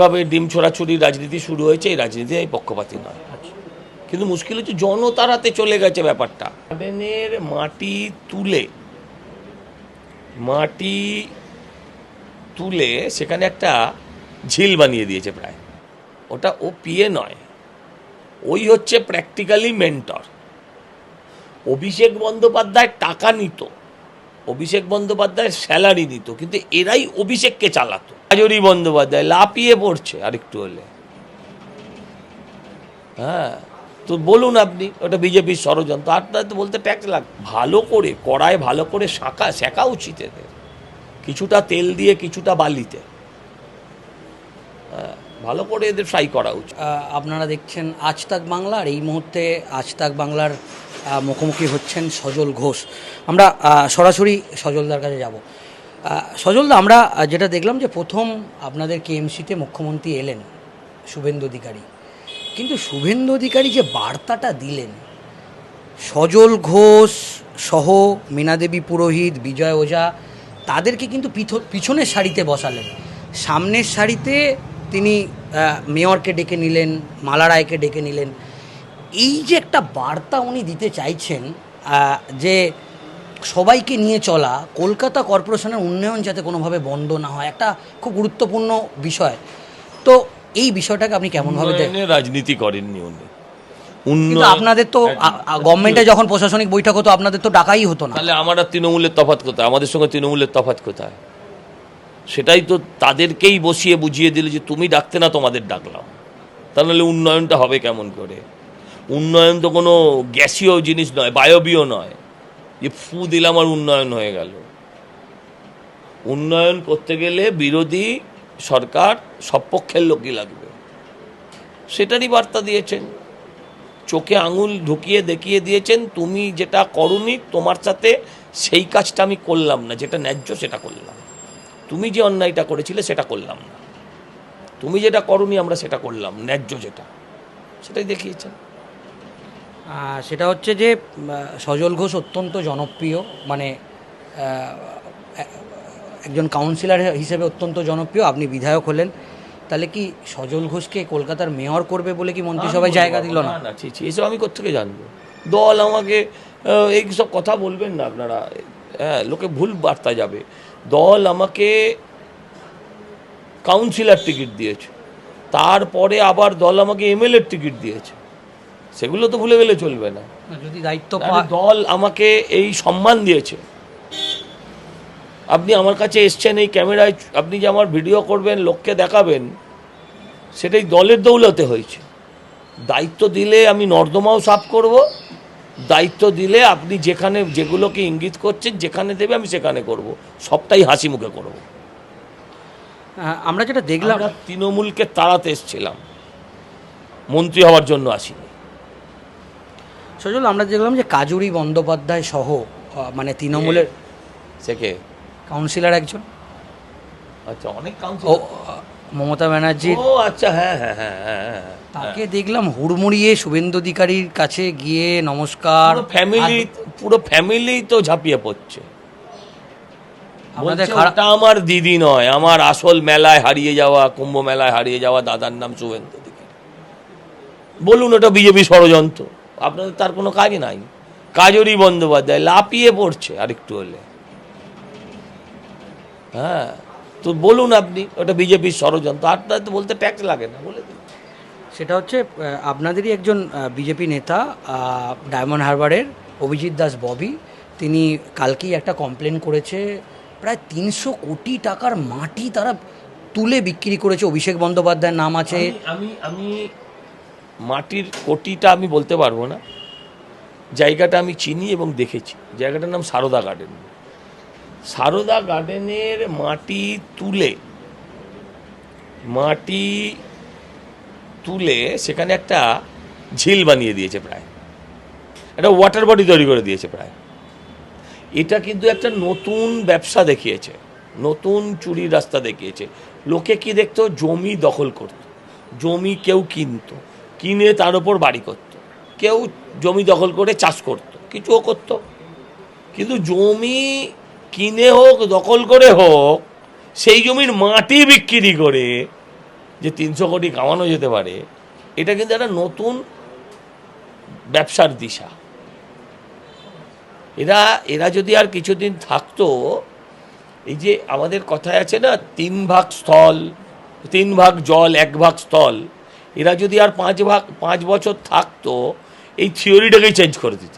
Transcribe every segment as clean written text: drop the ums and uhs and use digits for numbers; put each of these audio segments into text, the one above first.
ভাবে ডিম ছোড়াছুড়ি রাজনীতি শুরু হয়েছে, এই রাজনীতি এই পক্ষপাতী নয়। কিন্তু মুশকিল হচ্ছে জনতারাতে চলে গেছে ব্যাপারটা। গার্ডেনের মাটি তুলে সেখানে একটা ঝিল বানিয়ে দিয়েছে প্রায়। ওটা ও পিএ নয়, ওই হচ্ছে প্র্যাকটিক্যালি মেন্টর। অভিষেক বন্দ্যোপাধ্যায় টাকা নিত, অভিষেক বন্দ্যোপাধ্যায় স্যালারি নিত, কিন্তু এরাই অভিষেককে চালাতো। কাজরি বন্দ্যোপাধ্যায় লাফিয়ে পড়ছে আরেকটু হলে। হ্যাঁ, তো বলুন আপনি ওটা বিজেপির ষড়যন্ত্র। আপনার তো বলতে ট্যাক্স লাগে। ভালো করে কড়ায় ভালো করে শেখা উচিত এদের, কিছুটা তেল দিয়ে কিছুটা বালিতে। হ্যাঁ, ভালো করে এদের ফ্রাই করা উচিত। আপনারা দেখছেন আজ তাক বাংলা, আর এই মুহূর্তে আজ তাক বাংলার মুখোমুখি হচ্ছেন সজল ঘোষ। আমরা সরাসরি সজলদার কাছে যাব। সজলদা, আমরা যেটা দেখলাম যে প্রথম আপনাদের কেএমসিতে মুখ্যমন্ত্রী এলেন শুভেন্দু অধিকারী, কিন্তু শুভেন্দু অধিকারী যে বার্তাটা দিলেন, সজল ঘোষ সহ মীনা দেবী পুরোহিত, বিজয় ওঝা, তাদেরকে কিন্তু পিছনের সারিতে বসালেন। সামনের সারিতে তিনি মেয়রকে ডেকে নিলেন, মালা রায়কে ডেকে নিলেন। এই যে একটা বার্তা উনি দিতে চাইছেন যে সবাইকে নিয়ে চলা, কলকাতা কর্পোরেশনের উন্নয়ন যাতে কোনোভাবে বন্ধ না হয়, একটা খুব গুরুত্বপূর্ণ বিষয়। তো এই বিষয়টাকে আপনি কেমনভাবে দেখেন? রাজনীতি করেননি উনি। কিন্তু আপনাদের তো গভর্নমেন্টে যখন প্রশাসনিক বৈঠক হতো আপনাদের তো ডাকাই হতো না। তাহলে আমার আর তৃণমূলের তফাৎ কোথায়? আমাদের সঙ্গে তৃণমূলের তফাৎ কোথায়? সেটাই তো তাদেরকেই বসিয়ে বুঝিয়ে দিল যে তুমি ডাকতে না, তোমাদের ডাকলাম। তাহলে উন্নয়নটা হবে কেমন করে? উন্নয়ন তো কোনো গ্যাসীয় জিনিস নয়, বায়বীয় নয় যে ফু দিলাম আর উন্নয়ন হয়ে গেল। উন্নয়ন করতে গেলে বিরোধী সরকার সব পক্ষের লোকই লাগবে, সেটারই বার্তা দিয়েছেন। চোখে আঙুল ঢুকিয়ে দেখিয়ে দিয়েছেন, তুমি যেটা করোনি তোমার সাথে সেই কাজটা আমি করলাম না, যেটা ন্যায্য সেটা করলাম। তুমি যে অন্যায়টা করেছিলে সেটা করলাম না, তুমি যেটা করোনি আমরা সেটা করলাম, ন্যায্য যেটা, সেটাই দেখিয়েছেন। সেটা হচ্ছে যে সজল ঘোষ অত্যন্ত জনপ্রিয়, মানে একজন কাউন্সিলর হিসেবে অত্যন্ত জনপ্রিয়। আপনি বিধায়ক হলেন, তাহলে কি সজল ঘোষকে কলকাতার মেয়র করবে বলে কি মন্ত্রিসভায় জায়গা দিল না? না, এসব আমি কোত্থেকে জানবো? দল আমাকে এই সব কথা বলবেন না আপনারা। হ্যাঁ, লোকে ভুল বার্তা যাবে। দল আমাকে কাউন্সিলর টিকিট দিয়েছে, তারপরে আবার দল আমাকে এমএলএর টিকিট দিয়েছে, সেগুলো তো ভুলে গেলে চলবে না। যদি দায়িত্ব দল আমাকে এই সম্মান দিয়েছে। আপনি আমার কাছে এসছেন এই ক্যামেরায়, আপনি যে আমার ভিডিও করবেন, লোককে দেখাবেন, সেটাই দলের দৌলতে হয়েছে। দায়িত্ব দিলে আমি নর্দমাও সাফ করব, দায়িত্ব দিলে আপনি যেখানে যেগুলোকে ইঙ্গিত করছেন যেখানে দেবে আমি সেখানে করব, সবটাই হাসি মুখে করব। আমরা যেটা দেখলাম, তৃণমূলকে তাড়াতে এসেছিলাম, মন্ত্রী হওয়ার জন্য আসিনি। সজল, আমরা দেখলাম যে কাজরি বন্দ্যোপাধ্যায় সহ মানে তৃণমূলের সেকে কাউন্সিলর একজন, আচ্ছা, অনেক কাউন্সিলর, মমতা ব্যানার্জি, ও আচ্ছা, হ্যাঁ হ্যাঁ হ্যাঁ হ্যাঁ, তাকে দেখলাম হুড়মুড়িয়ে শুভেন্দু অধিকারীর কাছে গিয়ে নমস্কার। পুরো ফ্যামিলি তো ঝাঁপিয়ে পড়ছে। ওটা আমার দিদি নয়, আমার আসল মেলায় হারিয়ে যাওয়া, কুম্ভ মেলায় হারিয়ে যাওয়া দাদার নাম শুভেন্দু অধিকারী। বলুন ওটা বিজেপি ষড়যন্ত্র, আপনাদের তার কোনো কাজ নাই। কাজরি বন্দ্যোপাধ্যায় লাফিয়ে পড়ছে আরেকটু হলে। হ্যাঁ, তো বলুন আপনি ওটা বিজেপির ষড়যন্ত্র। আপনার তো বলতে ট্যাক্স লাগে না, বলে দিন। সেটা হচ্ছে আপনাদেরই একজন বিজেপি নেতা, ডায়মন্ড হারবারের অভিজিৎ দাস ববি, তিনি কালকেই একটা কমপ্লেন করেছে, প্রায় 300 কোটি টাকার মাটি তারা তুলে বিক্রি করেছে। অভিষেক বন্দ্যোপাধ্যায়ের নাম আছে। আমি মাটির কোটিটা আমি বলতে পারবো না, জায়গাটা আমি চিনি এবং দেখেছি। জায়গাটার নাম সারদা গার্ডেন। সারদা গার্ডেনের মাটি তুলে সেখানে একটা ঝিল বানিয়ে দিয়েছে, প্রায় একটা ওয়াটার বডি তৈরি করে দিয়েছে প্রায়। এটা কিন্তু একটা নতুন ব্যবসা দেখিয়েছে, নতুন চুরির রাস্তা দেখিয়েছে। লোকে কি দেখতো? জমি দখল করত, জমি কেউ কিনতো, কিনে তার উপর বাড়ি করত, কেউ জমি দখল করে চাষ করত, কিছুও করত। কিন্তু জমি কিনে হোক দখল করে হোক, সেই জমির মাটি বিক্রি করে যে 300 কোটি কামানো যেতে পারে, এটা কিন্তু একটা নতুন ব্যবসার দিশা। এরা যদি আর কিছুদিন থাকতো, এই যে আমাদের কথায় আছে না 3 ভাগ স্থল, 3 ভাগ জল 1 ভাগ স্থল, এরা যদি আর 5 বছর থাকতো, এই থিওরিটাকেই চেঞ্জ করে দিত।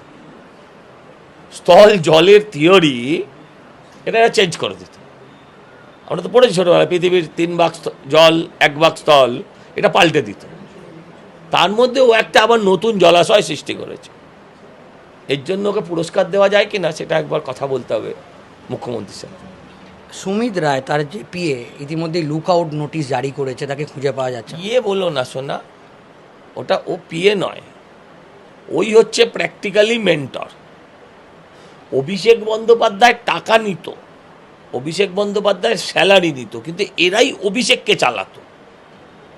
স্থল জলের থিওরি এটা চেঞ্জ করে দিত। আমরা তো পড়েছি ছোটবেলায়, পৃথিবীর 3 ভাগ জল 1 ভাগ স্থল, এটা পাল্টে দিত। তার মধ্যে ও একটা আবার নতুন জলাশয় সৃষ্টি করেছে। এর জন্য ওকে পুরস্কার দেওয়া যায় কি না সেটা একবার কথা বলতে হবে মুখ্যমন্ত্রীর সাথে। সুমিত রায় তার যে পিএ ইতিমধ্যেই লুক আউট নোটিশ জারি করেছে, তাকে খুঁজে পাওয়া যাচ্ছে না। বলো না সোনা, ওটা ও পিএ নয়, ওই হচ্ছে প্র্যাকটিক্যালি মেন্টর। অভিষেক বন্দ্যোপাধ্যায় টাকা নিত, অভিষেক বন্দ্যোপাধ্যায়ের স্যালারি নিত, কিন্তু এরাই অভিষেককে চালাতো।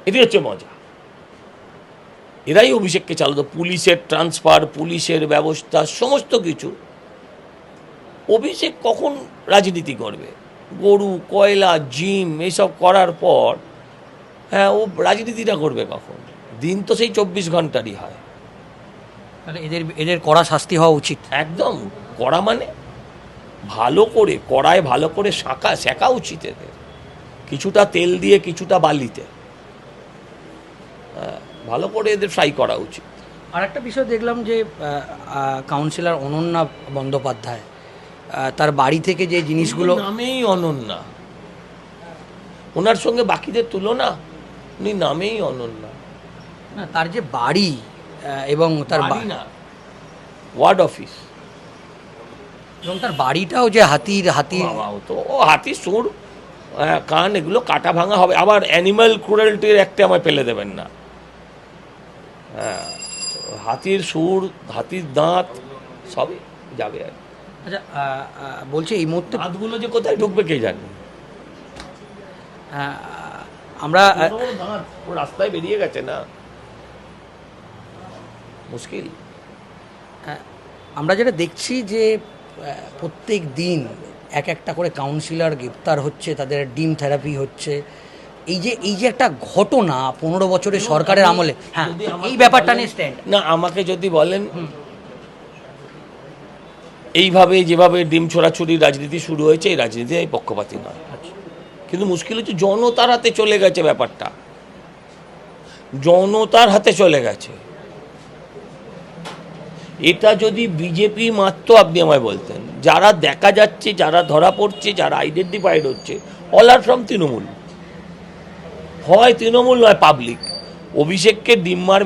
এটাই হচ্ছে মজা, এরাই অভিষেককে চালাতো। পুলিশের ট্রান্সফার, পুলিশের ব্যবস্থা, সমস্ত কিছু। অভিষেক কখন রাজনীতি করবে? গরু, কয়লা, জিম এইসব করার পর হ্যাঁ ও রাজনীতিটা করবে কখন? দিন তো সেই 24 ঘন্টারই হয়। তাহলে এদের কড়া শাস্তি হওয়া উচিত। একদম কড়া, মানে ভালো করে কড়ায় ভালো করে শেখা উচিত এদের, কিছুটা তেল দিয়ে কিছুটা বালিতে, ভালো করে এদের ফ্রাই করা উচিত। আর একটা বিষয় দেখলাম যে কাউন্সিলর অনন্যা বন্দ্যোপাধ্যায়, তার বাড়ি থেকে যে জিনিসগুলো, নামেই অনন্যা, ওনার সঙ্গে বাকিদের তুলনা, উনি নামেই অনন্যা। না, তার যে বাড়ি এবং তার বাড়ি না, ওয়ার্ড অফিস, এবং তার বাড়িটাও যে হাতির বাবা, ও হাতির সুর, কান, এগুলো কাটা ভাঙা হবে। আবার অ্যানিম্যাল ক্রুয়েলটির একটা আমায় ফেলে দেবেন না। হ্যাঁ, হাতির সুর, হাতির দাঁত সবই যাবে আর। আচ্ছা, বলছি এই মুহূর্তে দাঁতগুলো যে কোথায় ঢুকবে কে জানে। আমরা দাঁত ও রাস্তায় বেরিয়ে গেছে না, মুশকিল। আমরা যেটা দেখছি যে প্রত্যেক দিন একটা করে কাউন্সিলর গ্রেপ্তার হচ্ছে, তাদের ডিম থেরাপি হচ্ছে। এই যে একটা ঘটনা 15 বছরের সরকারের আমলে, হ্যাঁ, এই ব্যাপারটা নিয়ে স্ট্যান্ড না, আমাকে যদি বলেন এইভাবে যেভাবে ডিম ছোড়াছুড়ি রাজনীতি শুরু হয়েছে, এই রাজনীতি এই পক্ষপাতী নয়। কিন্তু মুশকিল হচ্ছে জনতার হাতে চলে গেছে ব্যাপারটা, জনতার হাতে চলে গেছে। এটা যদি বিজেপি মাত্র, আপনি আমায় বলতেন, যারা দেখা যাচ্ছে, যারা ধরা পড়ছে, যারা আইডেন্টিফাইড হচ্ছে, অল আর ফ্রম তৃণমূল, হয় তৃণমূল নয় পাবলিক। অভিষেককে ডিম মারবে